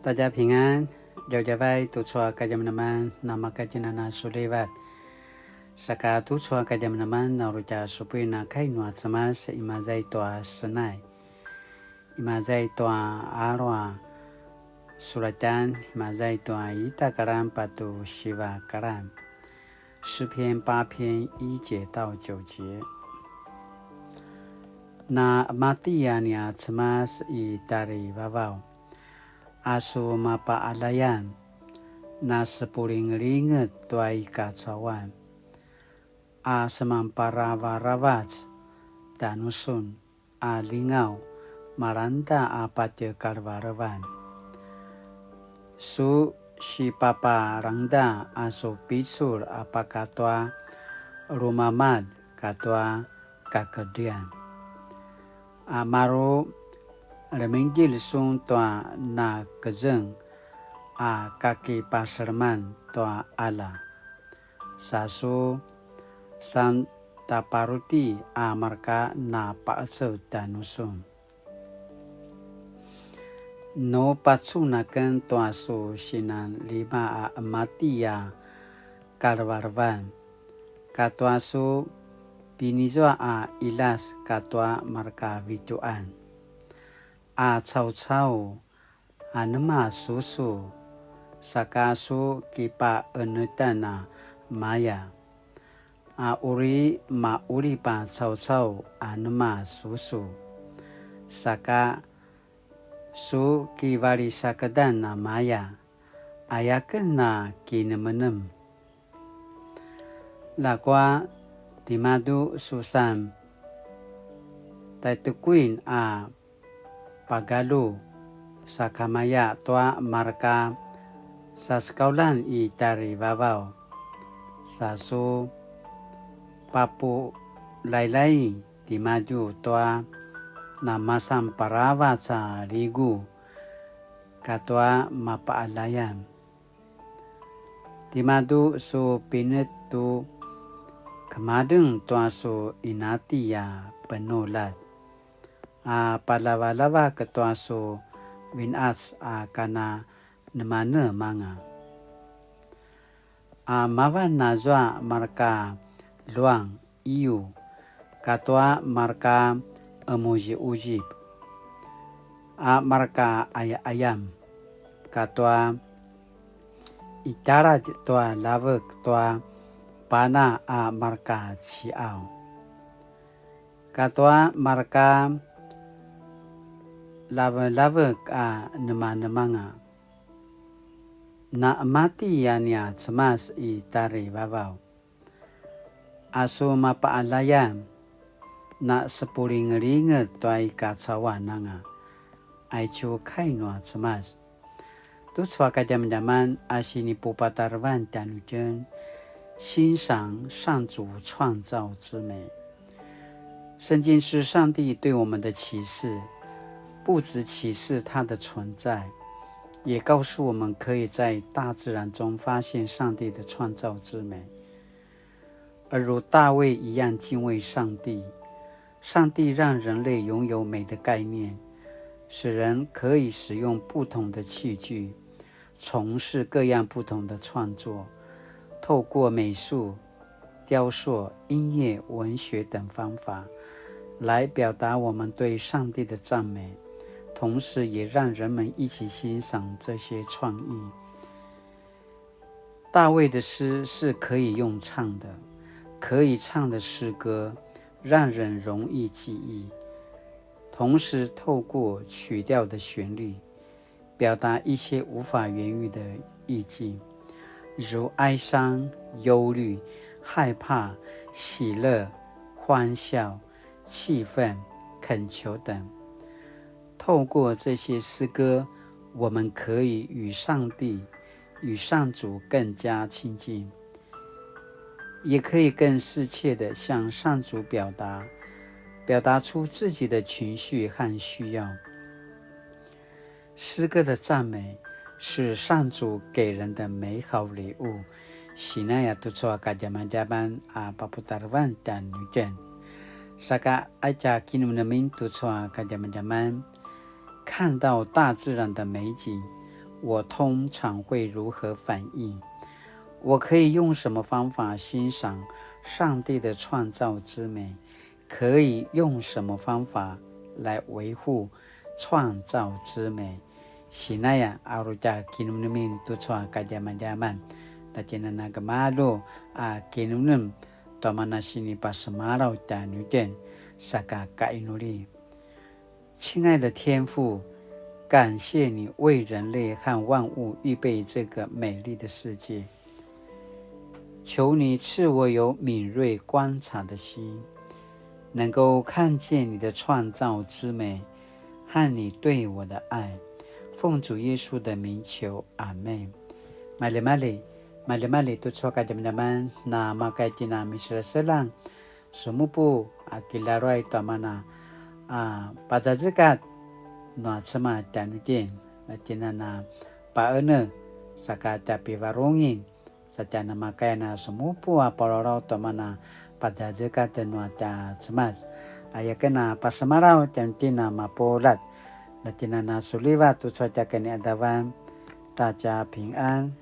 大家平安，了解外读错大家们nama kajinana sulevat saka tu错大家们na ruja supina kainwa sama se imazai toa senai imazai toa arwa suratan imazai toa ita karam patu shiva karam 诗篇8篇1节到9节。Na matiya niya cemas I dari vavau asu mapaalayan na sepuling-linget tuai kacawan a semamparawarawat danusun a lingau maranda a patya karwarawan su si papa rangda aso pisur apa katwa rumamad katwa kakedian amaro remenggil sung toa na kezeng a kaki pasarman toa ala sasu san taparuti a marka na paasau danusun no patsunakan toa so sinan lima a matiya karwarwan katwa so binizwa a ilas katwa marka videoan a cau-cau a nema susu saka su kipa enetana maya a uri ma uri pa cau-cau a nema susu saka su kiwari sakadan na maya ayaken na kinemenem lakwa timadu susan taitukuin a pagalu sakamaya toa marka saskaulan I dari vavau sasu papu lailai timadu toa na masam parawa sa ligu katwa mapaalayan timadu su pinetu kemadeng toa su inatiya penulat a palawa-lawa ketua su winas a kana nemane manga a mawan nazwa marka luang iu katwa marka emoji ujib a marka ayam katwa itara toa lavek toa pana a marka ciau katwa marka lave-lave a nema-nemanga na mati yania cemas I tari vavau aso mapaalayan na sepuling-linget tuai kacawananga aicu kainwa cemas tu cua kajam-jaman asini pupatarwan danujen欣赏上主创造之美圣经是上帝对我们的启示不只启示它的存在也告诉我们可以在大自然中发现上帝的创造之美而如大卫一样敬畏上帝上帝让人类拥有美的概念使人可以使用不同的器具从事各样不同的创作透过美术雕塑音乐文学等方法来表达我们对上帝的赞美同时也让人们一起欣赏这些创意大卫的诗是可以用唱的可以唱的诗歌让人容易记忆同时透过曲调的旋律表达一些无法言喻的意境如哀伤忧虑害怕喜乐欢笑气愤恳求等透过这些诗歌我们可以与上帝与上主更加亲近也可以更深切地向上主表达出自己的情绪和需要诗歌的赞美是上主给人的美好礼物Sinaya tutsua kajaman-jaman a paputarwan dan nujen Saka aja kinum-nemin tutsua kajaman-jaman看到大自然的美景我通常会如何反应？我可以用什么方法欣赏上帝的创造之美？可以用什么方法来维护创造之美？Sinaya aruja kinumnumin tutswa kajaman-jaman. Latinana gemalo kinumnum tomana sini pasemarau danuden saka kainuli。亲爱的天父，感谢你为人类和万物预备这个美丽的世界。求你赐我有敏锐观察的心，能够看见你的创造之美和你对我的爱。奉主耶稣的名求，阿们。Mali-mali tu soka jam-jaman na makai tina misra selang sumupu akilaroi tamana pajajikat no tsema tanudin tina na paene saka tapi warungin satana makai na sumupu apoloro tamana pajajikat no ta tsemas ayakena pasamarau tantina mapolat latina na suliva tu soka kani adawan 大家平安。